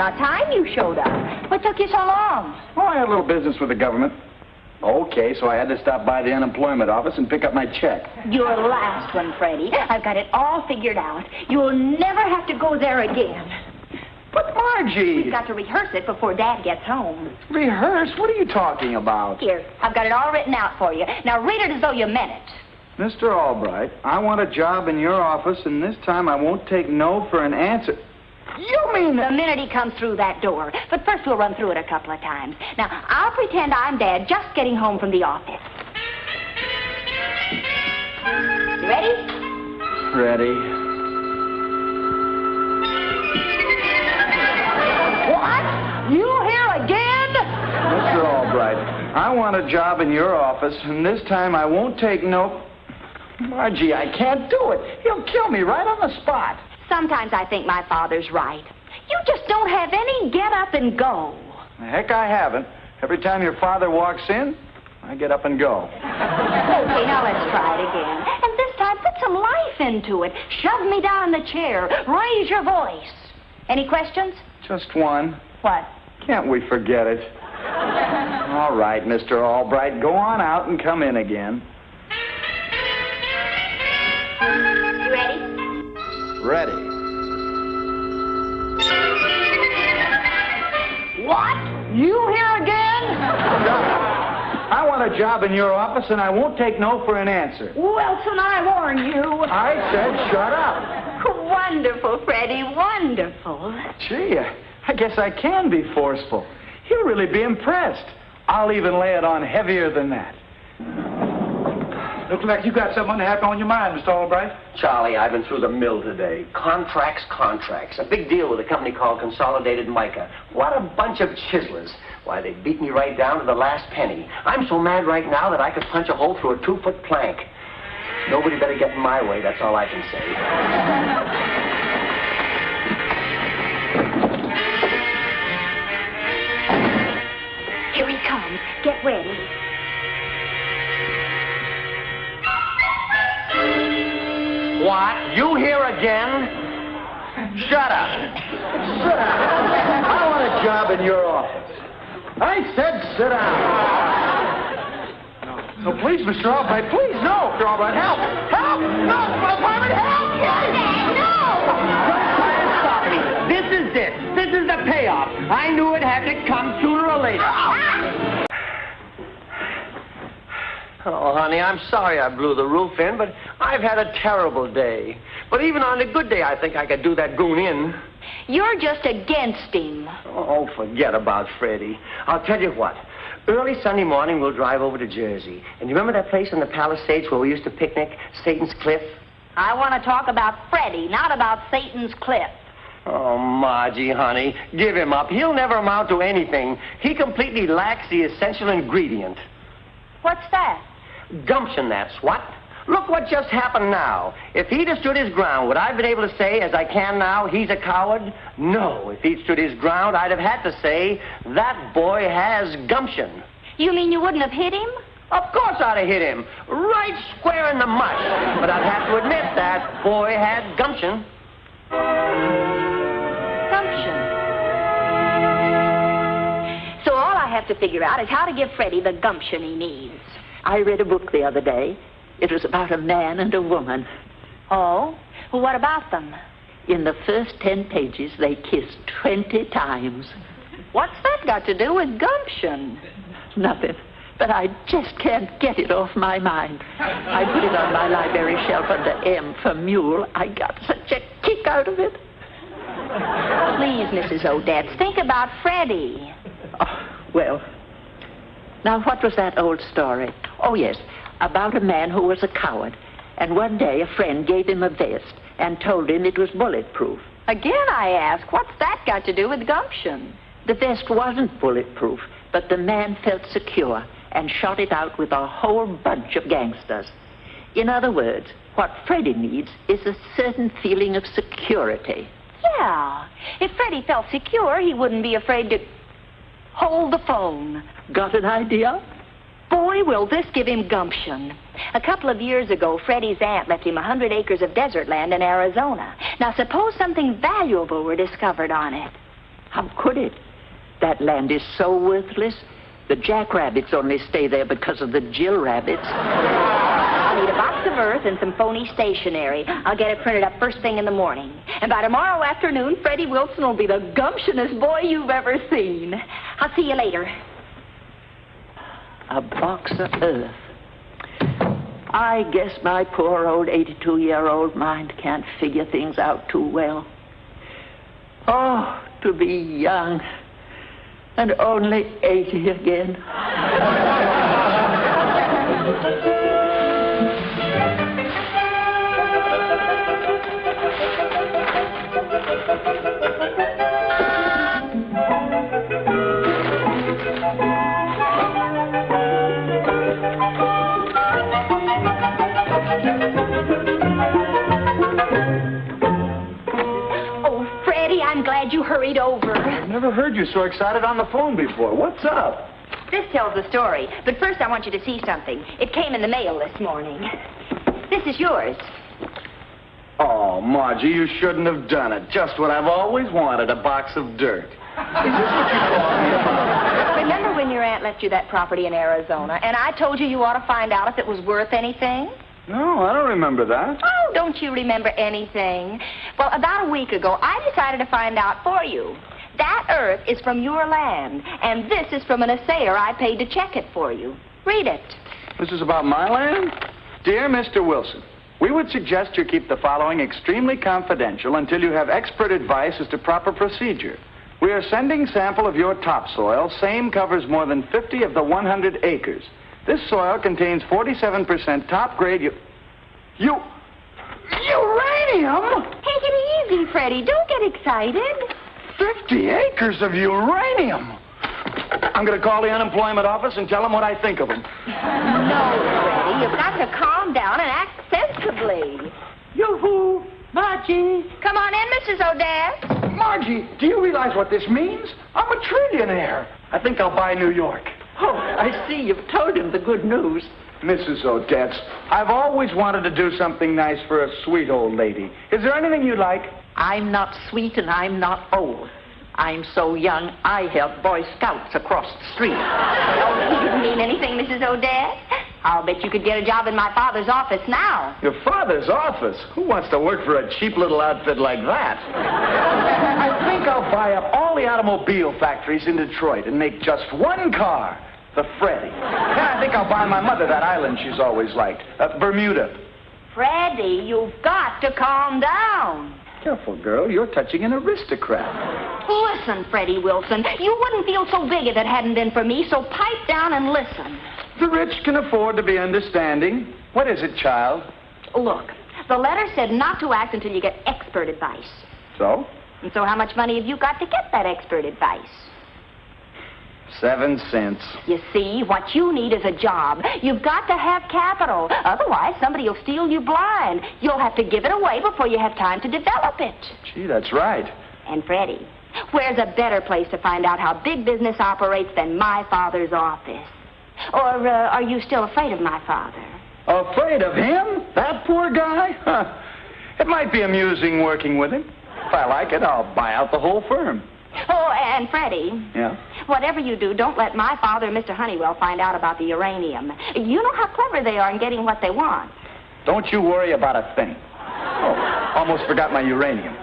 About time you showed up. What took you so long? Oh, I had a little business with the government. Okay, so I had to stop by the unemployment office and pick up my check. Your last one, Freddie. I've got it all figured out. You'll never have to go there again. But, Margie... We've got to rehearse it before Dad gets home. Rehearse? What are you talking about? Here, I've got it all written out for you. Now read it as though you meant it. Mr. Albright, I want a job in your office, and this time I won't take no for an answer. You mean... The minute he comes through that door. But first we'll run through it a couple of times. Now, I'll pretend I'm Dad just getting home from the office. You ready? Ready. What? You here again? Mr. Albright, I want a job in your office, and this time I won't take no... Margie, I can't do it. He'll kill me right on the spot. Sometimes I think my father's right. You just don't have any get up and go. Heck, I haven't. Every time your father walks in, I get up and go. Okay, now let's try it again. And this time, put some life into it. Shove me down in the chair. Raise your voice. Any questions? Just one. What? Can't we forget it? All right, Mr. Albright, go on out and come in again. You ready? Ready. What? You here again? I want a job in your office, and I won't take no for an answer. Wilson, I warn you. I said shut up. Wonderful, Freddie, wonderful. Gee, I guess I can be forceful. He'll really be impressed. I'll even lay it on heavier than that. Looks like you got something unhappy on your mind, Mr. Albright. Charlie, I've been through the mill today. Contracts. A big deal with a company called Consolidated Mica. What a bunch of chiselers. Why, they beat me right down to the last penny. I'm so mad right now that I could punch a hole through a 2-foot plank. Nobody better get in my way, that's all I can say. Here he comes. Get ready. What? You here again? Shut up. Sit down. I want a job in your office. I said sit down. No, please, Mr. Albright, please, no. Mr. Albright, help! Help! No! My apartment, help! No! Stop me. This is it. This is the payoff. I knew it had to come sooner or later. Oh, honey, I'm sorry I blew the roof in, but I've had a terrible day. But even on a good day, I think I could do that goon in. You're just against him. Oh, forget about Freddie. I'll tell you what. Early Sunday morning, we'll drive over to Jersey. And you remember that place in the Palisades where we used to picnic, Satan's Cliff? I want to talk about Freddie, not about Satan's Cliff. Oh, Margie, honey, give him up. He'll never amount to anything. He completely lacks the essential ingredient. What's that? Gumption, that's what. Look what just happened now. If he'd have stood his ground, would I have been able to say, as I can now, he's a coward? No. If he'd stood his ground, I'd have had to say, that boy has gumption. You mean you wouldn't have hit him? Of course I'd have hit him. Right square in the mush. But I'd have to admit that boy had gumption. Gumption. So all I have to figure out is how to give Freddie the gumption he needs. I read a book the other day. It was about a man and a woman. Oh? Well, what about them? In the first 10 pages, they kissed 20 times. What's that got to do with gumption? Nothing. But I just can't get it off my mind. I put it on my library shelf under M for mule. I got such a kick out of it. Please, Mrs. Odetts, think about Freddie. Oh, well. Now, what was that old story? Oh, yes, about a man who was a coward. And one day a friend gave him a vest and told him it was bulletproof. Again, I ask, what's that got to do with gumption? The vest wasn't bulletproof, but the man felt secure and shot it out with a whole bunch of gangsters. In other words, what Freddie needs is a certain feeling of security. Yeah. If Freddie felt secure, he wouldn't be afraid to hold the phone. Got an idea? Boy, will this give him gumption. A couple of years ago, Freddie's aunt left him 100 acres of desert land in Arizona. Now, suppose something valuable were discovered on it. How could it? That land is so worthless. The jackrabbits only stay there because of the Jill rabbits. I'll need a box of earth and some phony stationery. I'll get it printed up first thing in the morning. And by tomorrow afternoon, Freddie Wilson will be the gumptionest boy you've ever seen. I'll see you later. A box of earth. I guess my poor old 82-year-old mind can't figure things out too well. Oh, to be young and only 80 again. You hurried over. I've never heard you so excited on the phone before. What's up? This tells the story, but first I want you to see something. It came in the mail this morning. This is yours. Oh, Margie, you shouldn't have done it. Just what I've always wanted, a box of dirt. Is this what you called me about? Remember when your aunt left you that property in Arizona, and I told you ought to find out if it was worth anything? No, I don't remember that. Oh, don't you remember anything? Well, about a week ago, I decided to find out for you. That earth is from your land, and this is from an assayer I paid to check it for you. Read it. This is about my land? Dear Mr. Wilson, we would suggest you keep the following extremely confidential until you have expert advice as to proper procedure. We are sending sample of your topsoil. Same covers more than 50 of the 100 acres. This soil contains 47% top-grade uranium! Take it easy, Freddie. Don't get excited. 50 acres of uranium! I'm going to call the unemployment office and tell them what I think of them. No, Freddie. You've got to calm down and act sensibly. Yoo-hoo! Margie! Come on in, Mrs. Odetts. Margie, do you realize what this means? I'm a trillionaire. I think I'll buy New York. Oh, I see you've told him the good news. Mrs. Odetts, I've always wanted to do something nice for a sweet old lady. Is there anything you'd like? I'm not sweet and I'm not old. I'm so young, I help Boy Scouts across the street. Oh, he didn't mean anything, Mrs. Odetts. I'll bet you could get a job in my father's office now. Your father's office? Who wants to work for a cheap little outfit like that? I think I'll buy up all the automobile factories in Detroit and make just one car, the Freddie. Then I think I'll buy my mother that island she's always liked, Bermuda. Freddie, you've got to calm down. Careful, girl. You're touching an aristocrat. Listen, Freddie Wilson, you wouldn't feel so big if it hadn't been for me, so pipe down and listen. The rich can afford to be understanding. What is it, child? Look, the letter said not to act until you get expert advice. So? And so how much money have you got to get that expert advice? 7 cents. You see, what you need is a job. You've got to have capital. Otherwise, somebody will steal you blind. You'll have to give it away before you have time to develop it. Gee, that's right. And Freddie, where's a better place to find out how big business operates than my father's office? Or are you still afraid of my father? Afraid of him? That poor guy? Huh. It might be amusing working with him. If I like it, I'll buy out the whole firm. Oh, and Freddie. Yeah? Whatever you do, don't let my father and Mr. Honeywell find out about the uranium. You know how clever they are in getting what they want. Don't you worry about a thing. Oh, almost forgot my uranium.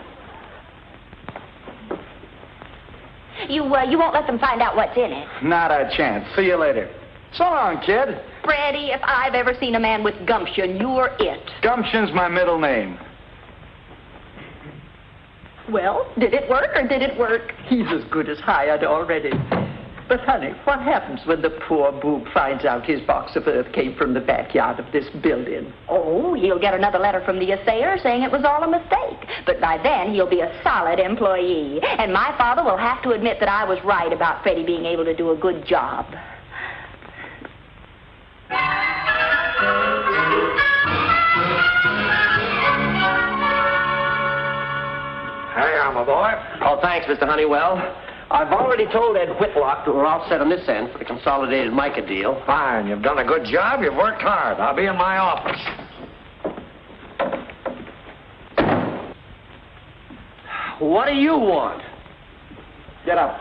You won't let them find out what's in it. Not a chance. See you later. So long, kid. Freddie, if I've ever seen a man with gumption, you're it. Gumption's my middle name. Well, did it work or did it work? He's as good as hired already. But, honey, what happens when the poor boob finds out his box of earth came from the backyard of this building? Oh, he'll get another letter from the assayer saying it was all a mistake. But by then, he'll be a solid employee. And my father will have to admit that I was right about Freddie being able to do a good job. Hey, I'm a boy. Oh, thanks, Mr. Honeywell. I've already told Ed Whitlock that we're all set on this end for the consolidated mica deal. Fine. You've done a good job. You've worked hard. I'll be in my office. What do you want? Get up.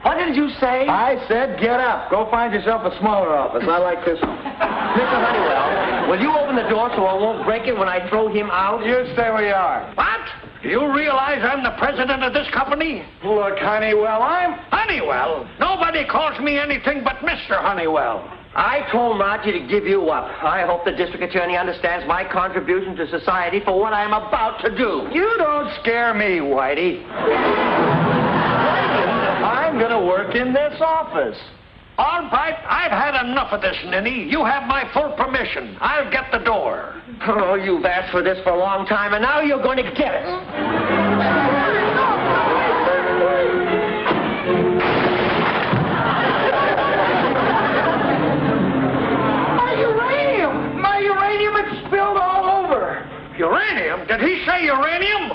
What did you say? I said get up. Go find yourself a smaller office. I like this one. Mr. Honeywell, will you open the door so I won't break it when I throw him out? You stay where you are. What? Do you realize I'm the president of this company? Look, Honeywell, Honeywell? Nobody calls me anything but Mr. Honeywell. I told Margie to give you up. I hope the district attorney understands my contribution to society for what I'm about to do. You don't scare me, Whitey. I'm going to work in this office. All right, I've had enough of this, Ninny. You have my full permission. I'll get the door. Oh, you've asked for this for a long time, and now you're going to get it. My uranium, it's spilled all over. Uranium? Did he say uranium?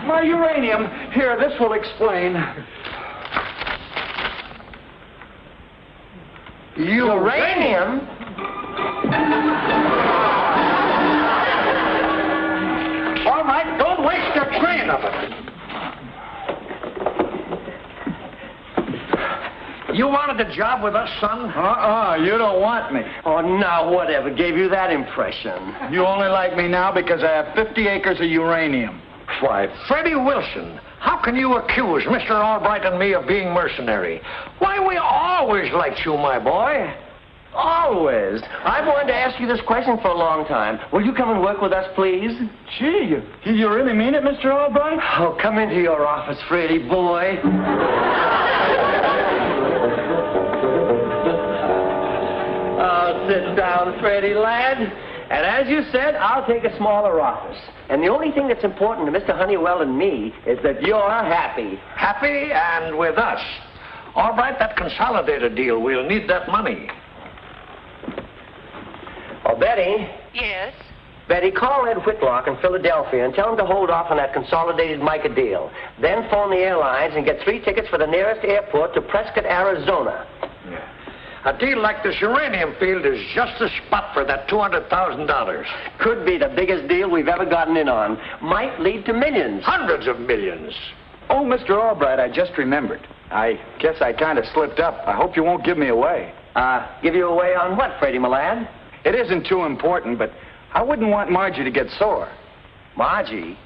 My uranium. Here, this will explain. Uranium? All right, don't waste a train of it. You wanted a job with us, son? You don't want me. Oh, now, whatever gave you that impression? You only like me now because I have 50 acres of uranium. Why, Freddie Wilson, how can you accuse Mr. Albright and me of being mercenary? Why, we always liked you, my boy. Always. I've wanted to ask you this question for a long time. Will you come and work with us, please? Gee, you really mean it, Mr. Albright? Oh, come into your office, Freddie, boy. Oh, sit down, Freddie, lad. And as you said, I'll take a smaller office. And the only thing that's important to Mr. Honeywell and me is that you're happy. Happy and with us. All right, that consolidated deal, we'll need that money. Oh, Betty. Yes? Betty, call Ed Whitlock in Philadelphia and tell him to hold off on that consolidated mica deal. Then phone the airlines and get 3 tickets for the nearest airport to Prescott, Arizona. A deal like this uranium field is just the spot for that $200,000. Could be the biggest deal we've ever gotten in on. Might lead to millions. Hundreds of millions. Oh, Mr. Albright, I just remembered. I guess I kind of slipped up. I hope you won't give me away. Give you away on what, Freddie, my lad? It isn't too important, but I wouldn't want Margie to get sore. Margie?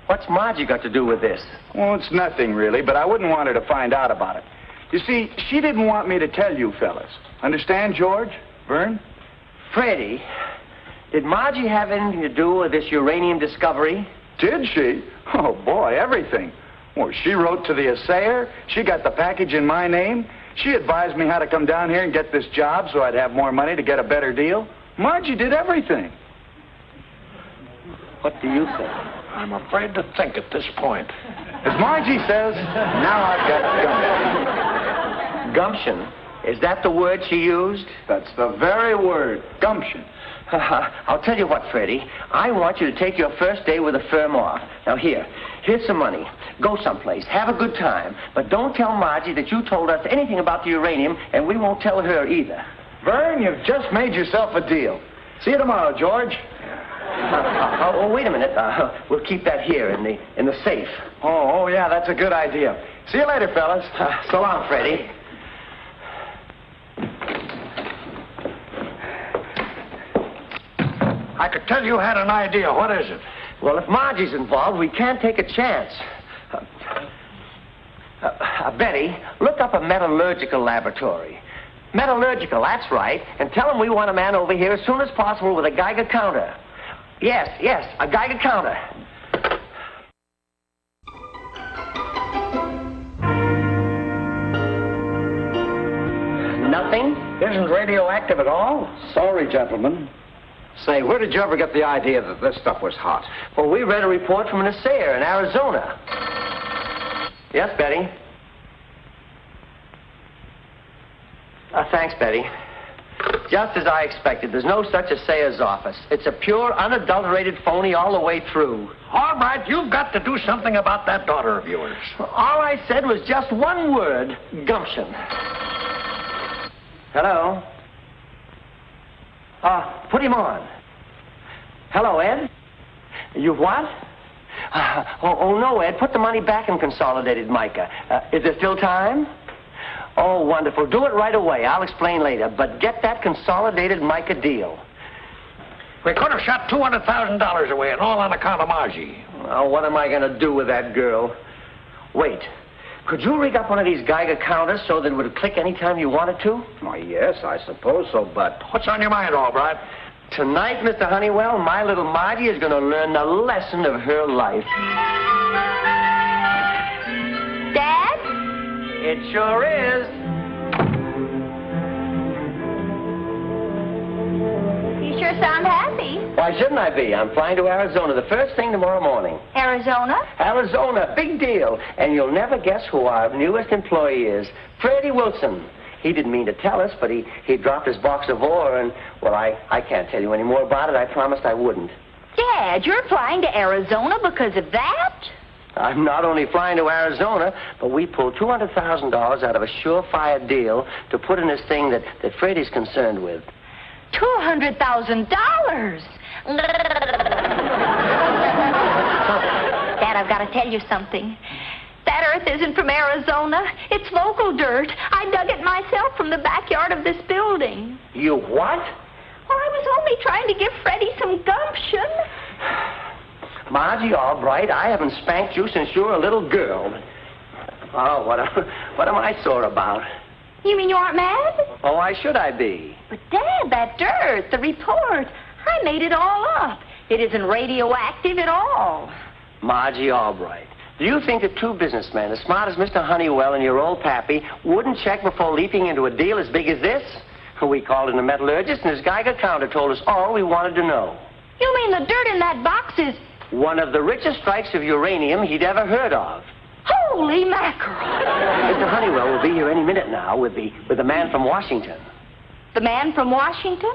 What's Margie got to do with this? Well, it's nothing, really, but I wouldn't want her to find out about it. You see, she didn't want me to tell you fellas. Understand, George? Vern? Freddie, did Margie have anything to do with this uranium discovery? Did she? Oh, boy, everything. Well, she wrote to the assayer. She got the package in my name. She advised me how to come down here and get this job so I'd have more money to get a better deal. Margie did everything. What do you think? I'm afraid to think at this point. As Margie says, now I've got gumption. Gumption? Is that the word she used? That's the very word, gumption. I'll tell you what, Freddie. I want you to take your first day with the firm off. Now, here's some money. Go someplace. Have a good time. But don't tell Margie that you told us anything about the uranium, and we won't tell her either. Vern, you've just made yourself a deal. See you tomorrow, George. Wait a minute. We'll keep that here in the safe. Oh, yeah, that's a good idea. See you later, fellas. So long, Freddie. I could tell you had an idea. What is it? Well, if Margie's involved, we can't take a chance. Betty, look up a metallurgical laboratory. Metallurgical, that's right. And tell them we want a man over here as soon as possible with a Geiger counter. Yes, a Geiger counter. Nothing? Isn't radioactive at all? Sorry, gentlemen. Say, where did you ever get the idea that this stuff was hot? Well, we read a report from an assayer in Arizona. Yes, Betty? Thanks, Betty. Just as I expected. There's no such assayer's office. It's a pure, unadulterated phony all the way through. All right, you've got to do something about that daughter of yours. All I said was just one word, gumption. Hello? Put him on. Hello, Ed? You what? Oh, no, Ed. Put the money back in Consolidated Mica. Is there still time? Oh, wonderful. Do it right away. I'll explain later. But get that Consolidated Mica deal. We could have shot $200,000 away, and all on account of Margie. Oh, what am I going to do with that girl? Wait. Could you rig up one of these Geiger counters so that it would click any time you wanted to? Why, yes, I suppose so, but... What's on your mind, Albright? Tonight, Mr. Honeywell, my little Margie is going to learn the lesson of her life. Dad? It sure is. You sure sound happy. Why shouldn't I be? I'm flying to Arizona the first thing tomorrow morning. Arizona? Arizona, big deal. And you'll never guess who our newest employee is. Freddie Wilson. He didn't mean to tell us, but he dropped his box of ore, and, well, I can't tell you any more about it. I promised I wouldn't. Dad, you're flying to Arizona because of that? I'm not only flying to Arizona, but we pulled $200,000 out of a surefire deal to put in this thing that Freddie's concerned with. $200,000. Dad, I've got to tell you something. That earth isn't from Arizona. It's local dirt. I dug it myself from the backyard of this building. You what? Oh, I was only trying to give Freddie some gumption. Margie, all right, I haven't spanked you since you were a little girl. Oh, what am I sore about? You mean you aren't mad? Oh, why should I be? But, Dad, that dirt, the report, I made it all up. It isn't radioactive at all. Margie Albright, do you think that two businessmen as smart as Mr. Honeywell and your old pappy wouldn't check before leaping into a deal as big as this? We called in a metallurgist, and his Geiger counter told us all we wanted to know. You mean the dirt in that box is... One of the richest strikes of uranium he'd ever heard of. Holy mackerel! Mr. Honeywell will be here any minute now with the man from Washington. The man from Washington?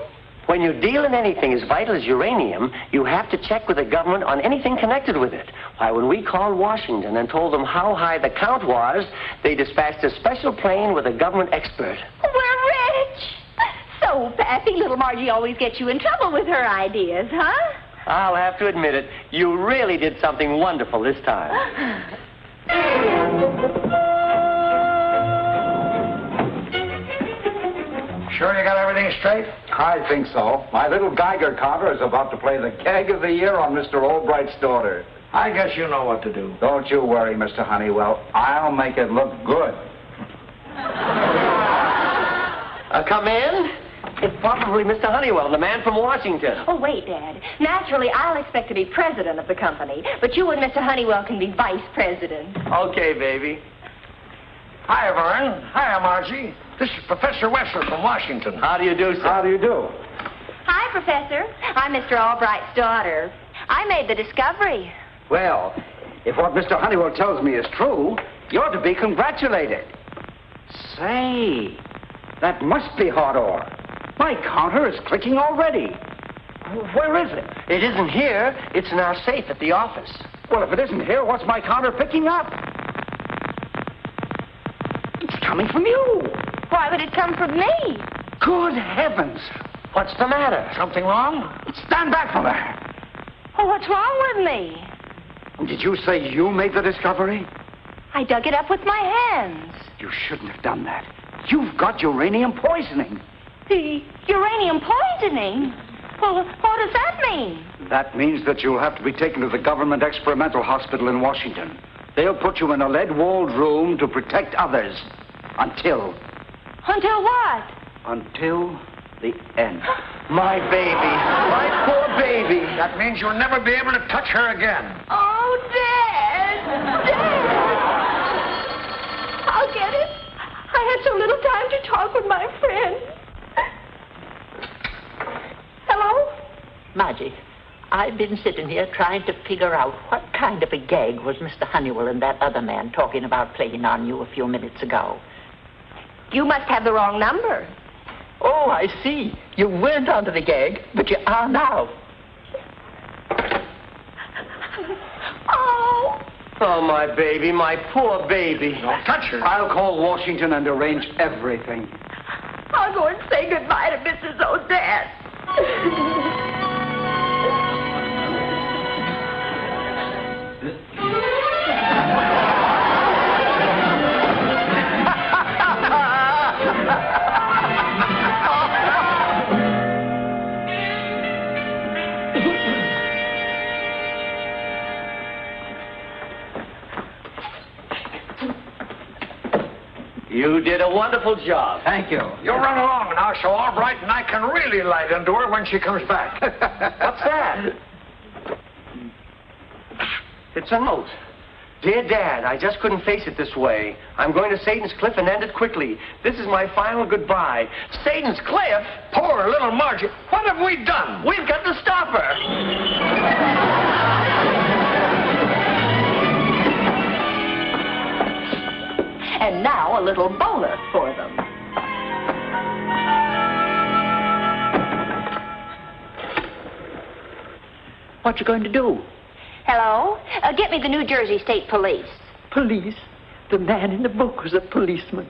When you deal in anything as vital as uranium, you have to check with the government on anything connected with it. Why, when we called Washington and told them how high the count was, they dispatched a special plane with a government expert. We're rich! So, Pappy, little Margie always gets you in trouble with her ideas, huh? I'll have to admit it. You really did something wonderful this time. Sure you got everything straight? I think so. My little Geiger counter is about to play the gag of the year on Mr. Albright's daughter. I guess you know what to do. Don't you worry, Mr. Honeywell. I'll make it look good. Come in. It's probably Mr. Honeywell, the man from Washington. Oh, wait, Dad. Naturally, I'll expect to be president of the company, but you and Mr. Honeywell can be vice president. Okay, baby. Hiya, Vern. Hiya, Margie. This is Professor Wessler from Washington. How do you do, sir? How do you do? Hi, Professor. I'm Mr. Albright's daughter. I made the discovery. Well, if what Mr. Honeywell tells me is true, you're to be congratulated. Say, that must be hot ore. My counter is clicking already. Where is it? It isn't here. It's in our safe at the office. Well, if it isn't here, what's my counter picking up? It's coming from you. Why would it come from me? Good heavens. What's the matter? Something wrong? Stand back from there. Oh, what's wrong with me? Did you say you made the discovery? I dug it up with my hands. You shouldn't have done that. You've got uranium poisoning. Uranium poisoning? Well, what does that mean? That means that you'll have to be taken to the government experimental hospital in Washington. They'll put you in a lead-walled room to protect others. Until... Until what? Until the end. My baby. My poor baby. That means you'll never be able to touch her again. Oh, Dad! Dad! I'll get it. I had so little time to talk with my friend. Hello? Margie, I've been sitting here trying to figure out what kind of a gag was Mr. Honeywell and that other man talking about playing on you a few minutes ago. You must have the wrong number. Oh, I see. You weren't onto the gag, but you are now. Oh. Oh, my baby, my poor baby. Don't touch her. I'll call Washington and arrange everything. I'll go and say goodbye to Mrs. Odetts. You did a wonderful job. Thank you. You run along now so Albright and I can really light into her when she comes back. What's that? It's a note. Dear Dad, I just couldn't face it this way. I'm going to Satan's Cliff and end it quickly. This is my final goodbye. Satan's Cliff? Poor little Margie. What have we done? We've got to stop her. And now a little bonus for them. What you going to do? Hello? Get me the New Jersey State Police. Police? The man in the book was a policeman.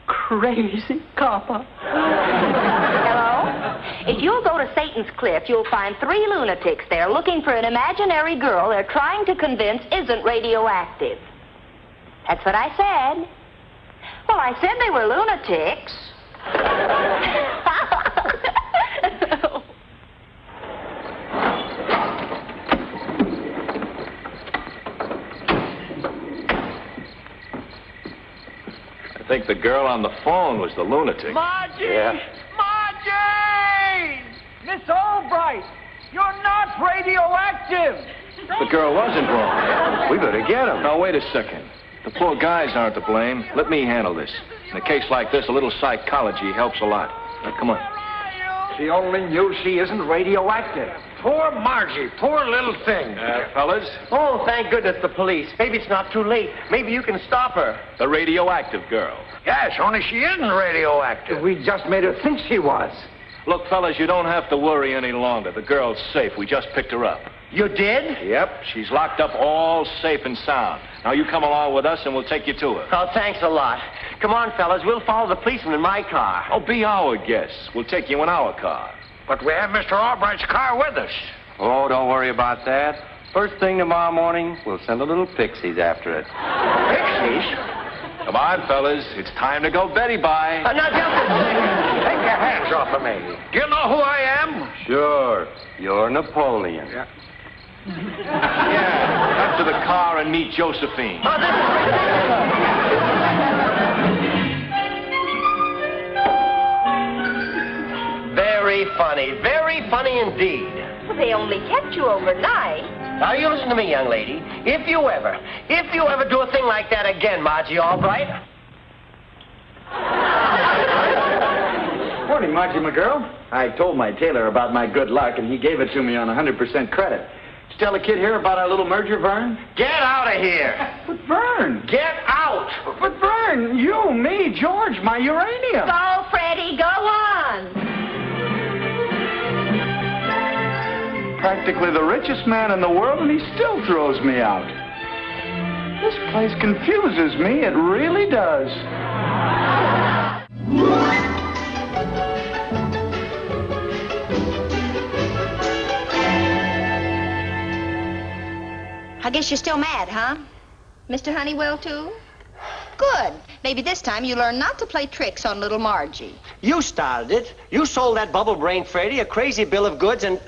Crazy copper. Hello? If you'll go to Satan's Cliff, you'll find 3 lunatics there looking for an imaginary girl they're trying to convince isn't radioactive. That's what I said. Well, I said they were lunatics. I think the girl on the phone was the lunatic. Margie! Yeah. Margie! Miss Albright, you're not radioactive! The girl wasn't wrong. We better get him. Now, wait a second. The poor guys aren't to blame. Let me handle this. In a case like this, a little psychology helps a lot. Now, come on. She only knew she isn't radioactive. Poor Margie, poor little thing. Fellas, Oh, thank goodness, the police. Maybe it's not too late. Maybe you can stop her. the radioactive girl. Yes, only she isn't radioactive. We just made her think she was. Look, fellas, you don't have to worry any longer. The girl's safe. We just picked her up. You did? Yep, she's locked up all safe and sound. Now, you come along with us and we'll take you to her. Oh, thanks a lot. Come on, fellas. We'll follow the policeman in my car. Oh, be our guest. We'll take you in our car. But we have Mr. Albright's car with us. Oh, don't worry about that. First thing tomorrow morning, we'll send a little pixies after it. Pixies? Come on, fellas. It's time to go Betty bye. Now, just a second. Take your hands off of me. Do you know who I am? Sure. You're Napoleon. Yeah. Yeah, up to the car and meet Josephine. Oh, this is very funny indeed. Well, they only kept you overnight. Now, you listen to me, young lady. If you ever do a thing like that again, Margie Albright. Morning, Margie, my girl. I told my tailor about my good luck, and he gave it to me on 100% credit. Did you tell the kid here about our little merger, Vern? Get out of here. But, Vern. Get out. But, Vern, you, me, George, my uranium. Go, Freddie, go on. Practically the richest man in the world, and he still throws me out. This place confuses me. It really does. I guess you're still mad, huh? Mr. Honeywell, too? Good. Maybe this time you learn not to play tricks on little Margie. You started it. You sold that bubble-brained Freddie a crazy bill of goods and...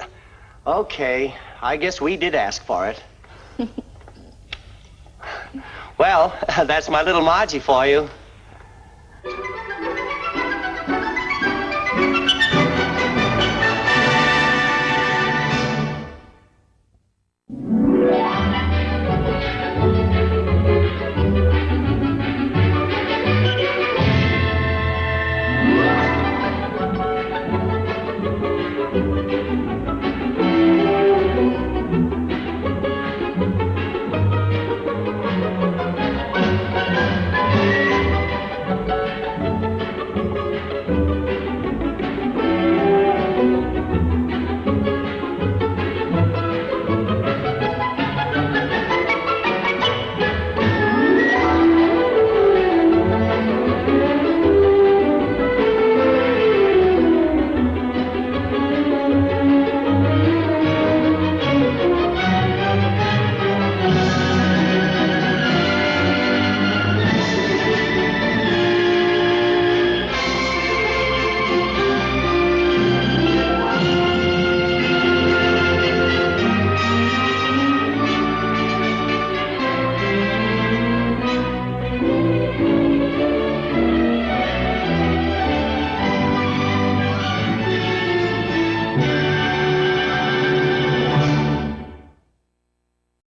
Okay, I guess we did ask for it. Well, that's my little Margie for you.